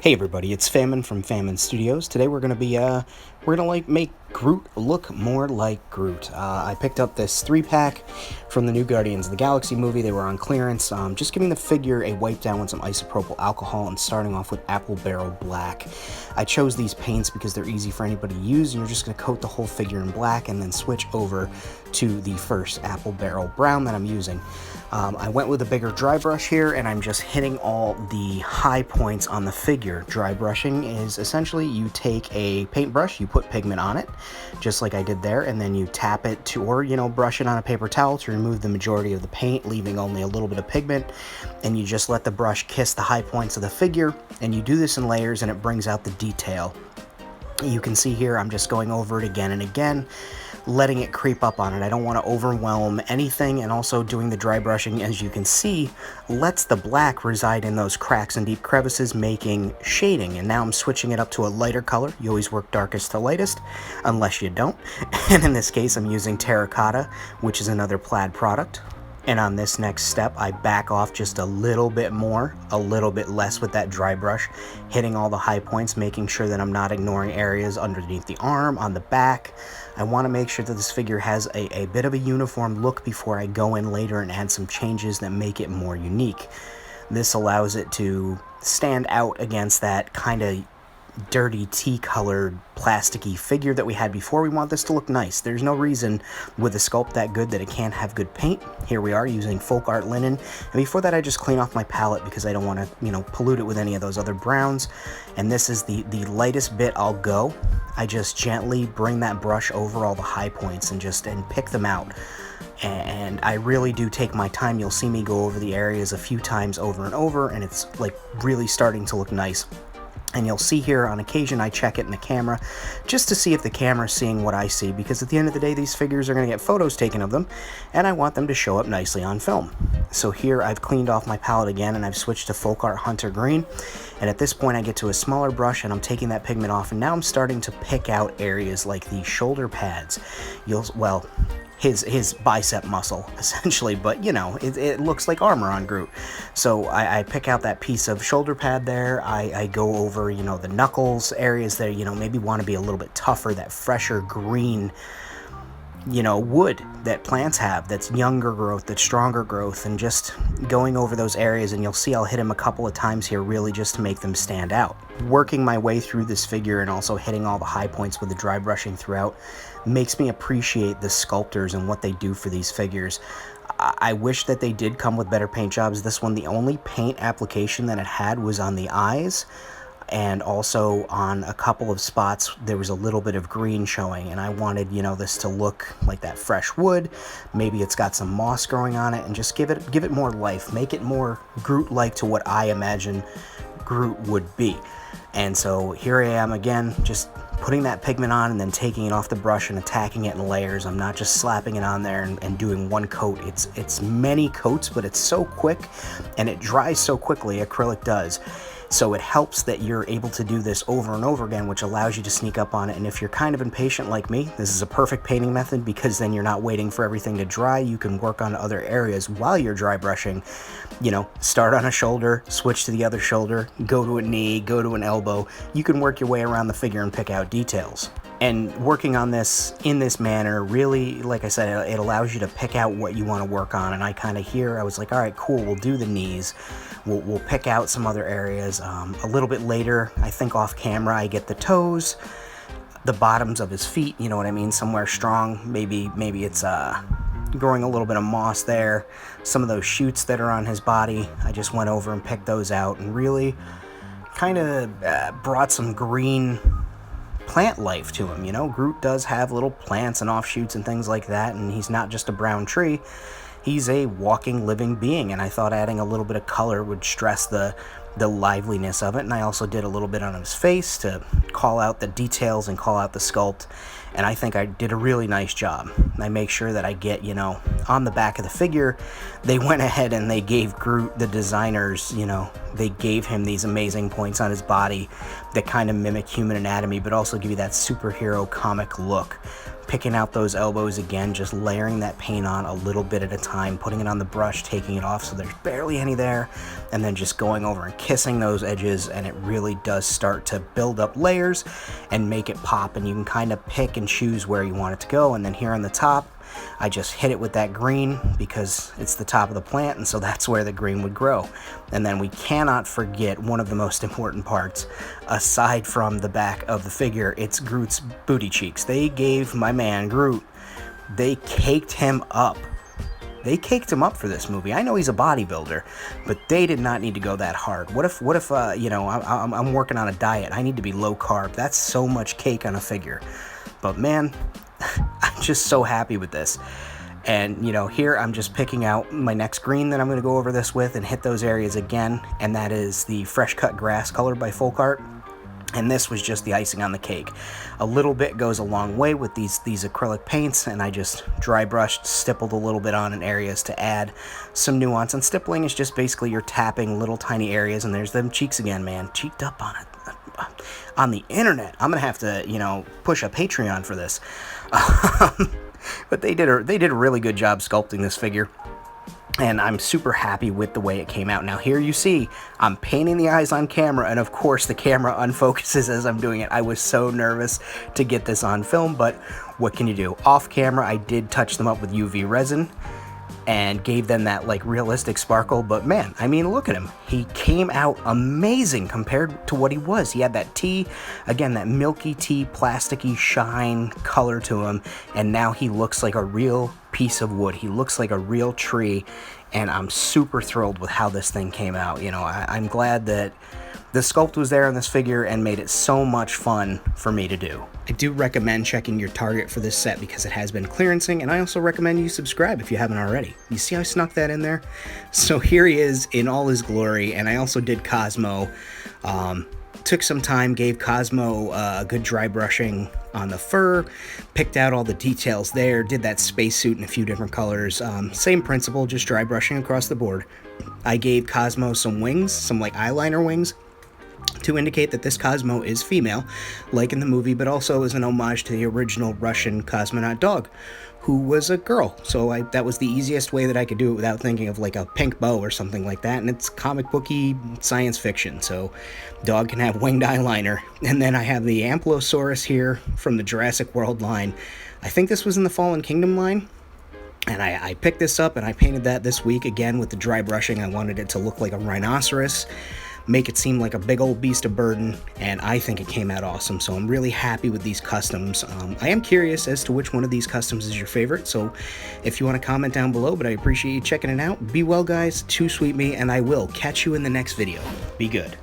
Hey everybody, it's Famine from Famine Studios. Today we're gonna make Groot look more like Groot. I picked up this 3-pack from the new Guardians of the Galaxy movie. They were on clearance. Just giving the figure a wipe down with some isopropyl alcohol and starting off with Apple Barrel Black. I chose these paints because they're easy for anybody to use, and you're just gonna coat the whole figure in black and then switch over to the first Apple Barrel Brown that I'm using. I went with a bigger dry brush here, and I'm just hitting all the high points on the figure. Dry brushing is essentially you take a paintbrush, you put pigment on it, just like I did there, and then you tap it to, or brush it on a paper towel to remove the majority of the paint, leaving only a little bit of pigment, and you just let the brush kiss the high points of the figure, and you do this in layers, and it brings out the detail. You can see here I'm just going over it again and again, letting it creep up on it. I don't want to overwhelm anything, and also doing the dry brushing, as you can see, lets the black reside in those cracks and deep crevices, making shading. And now I'm switching it up to a lighter color. You always work darkest to lightest, unless you don't. And in this case, I'm using terracotta, which is another plaid product. And on this next step, I back off just a little bit more, a little bit less with that dry brush, hitting all the high points, making sure that I'm not ignoring areas underneath the arm, on the back. I want to make sure that this figure has a bit of a uniform look before I go in later and add some changes that make it more unique. This allows it to stand out against that kind of dirty tea-colored plasticky figure that we had before. We want this to look nice. There's no reason with a sculpt that good that it can't have good paint. Here we are using folk art linen, and before that I just clean off my palette because I don't want to pollute it with any of those other browns. And this is the lightest bit I'll go. I just gently bring that brush over all the high points and pick them out. And I really do take my time. You'll see me go over the areas a few times over and over, and it's like really starting to look nice. And you'll see here on occasion I check it in the camera just to see if the camera's seeing what I see, because at the end of the day these figures are going to get photos taken of them, and I want them to show up nicely on film. So here I've cleaned off my palette again, and I've switched to Folk Art Hunter Green, and at this point I get to a smaller brush and I'm taking that pigment off, and now I'm starting to pick out areas like the shoulder pads. His bicep muscle, essentially, but it looks like armor on Groot. So I pick out that piece of shoulder pad there. I go over, the knuckles, areas that, maybe want to be a little bit tougher, that fresher green, wood that plants have, that's younger growth, that's stronger growth, and just going over those areas. And you'll see I'll hit him a couple of times here, really just to make them stand out. Working my way through this figure and also hitting all the high points with the dry brushing throughout makes me appreciate the sculptors and what they do for these figures. I wish that they did come with better paint jobs. This one, the only paint application that it had was on the eyes, and also on a couple of spots there was a little bit of green showing, and I wanted this to look like that fresh wood. Maybe it's got some moss growing on it, and just give it more life, make it more Groot-like to what I imagine Groot would be. And so here I am again, just putting that pigment on and then taking it off the brush and attacking it in layers. I'm not just slapping it on there and doing one coat. It's many coats, but it's so quick and it dries so quickly, acrylic does. So it helps that you're able to do this over and over again, which allows you to sneak up on it. And if you're kind of impatient like me, this is a perfect painting method, because then you're not waiting for everything to dry. You can work on other areas while you're dry brushing. Start on a shoulder, switch to the other shoulder, go to a knee, go to an elbow. You can work your way around the figure and pick out details. And working on this in this manner, really, like I said, it allows you to pick out what you want to work on. And I was like, all right, cool, we'll do the knees. We'll pick out some other areas. A little bit later, I think off camera, I get the toes, the bottoms of his feet, you know what I mean, somewhere strong. Maybe it's growing a little bit of moss there. Some of those shoots that are on his body, I just went over and picked those out, and really kind of brought some green plant life to him. Groot does have little plants and offshoots and things like that, and he's not just a brown tree. He's a walking, living being, and I thought adding a little bit of color would stress the liveliness of it. And I also did a little bit on his face to call out the details and call out the sculpt, and I think I did a really nice job. I make sure that I get, on the back of the figure, they went ahead and they gave Groot, the designers, they gave him these amazing points on his body that kind of mimic human anatomy, but also give you that superhero comic look. Picking out those elbows again, just layering that paint on a little bit at a time, putting it on the brush, taking it off so there's barely any there, and then just going over and kissing those edges, and it really does start to build up layers and make it pop, and you can kind of pick and choose where you want it to go. And then here on the top, I just hit it with that green because it's the top of the plant, and so that's where the green would grow. And then we cannot forget one of the most important parts, aside from the back of the figure. It's Groot's booty cheeks. They gave my man Groot, they caked him up. They caked him up for this movie. I know he's a bodybuilder, but they did not need to go that hard. What if you know, I'm working on a diet. I need to be low carb. That's so much cake on a figure. But man, I'm just so happy with this. And, you know, here I'm just picking out my next green that I'm going to go over this with and hit those areas again. And that is the Fresh Cut Grass color by Folk Art. And this was just the icing on the cake. A little bit goes a long way with these acrylic paints, and I just dry brushed, stippled a little bit on in areas to add some nuance. And stippling is just basically you're tapping little tiny areas, and there's them cheeks again, man. Cheeked up on it. On the internet. I'm gonna have to, you know, push a Patreon for this. But they did a really good job sculpting this figure, and I'm super happy with the way it came out. Now here you see I'm painting the eyes on camera, and of course the camera unfocuses as I'm doing it. I was so nervous to get this on film, but what can you do? Off camera I did touch them up with UV resin and gave them that like realistic sparkle. But man, I mean, look at him. He came out amazing compared to what he was. He had that tea, again, that milky tea, plasticky shine color to him, and now he looks like a real piece of wood. He looks like a real tree, and I'm super thrilled with how this thing came out. You know, I'm glad that the sculpt was there on this figure and made it so much fun for me to do. I do recommend checking your Target for this set because it has been clearancing, and I also recommend you subscribe if you haven't already. You see how I snuck that in there? So here he is in all his glory, and I also did Cosmo. Took some time, gave Cosmo a good dry brushing on the fur, picked out all the details there, did that spacesuit in a few different colors. Same principle, just dry brushing across the board. I gave Cosmo some wings, some like eyeliner wings, to indicate that this Cosmo is female, like in the movie, but also is an homage to the original Russian cosmonaut dog, who was a girl. So that was the easiest way that I could do it without thinking of like a pink bow or something like that, and it's comic booky science fiction, so dog can have winged eyeliner. And then I have the Amplosaurus here from the Jurassic World line. I think this was in the Fallen Kingdom line, and I picked this up and I painted that this week again with the dry brushing. I wanted it to look like a rhinoceros, make it seem like a big old beast of burden, and I think it came out awesome. So I'm really happy with these customs. I am curious as to which one of these customs is your favorite, so if you want to comment down below, but I appreciate you checking it out. Be well, guys, too sweet me, and I will catch you in the next video. Be good.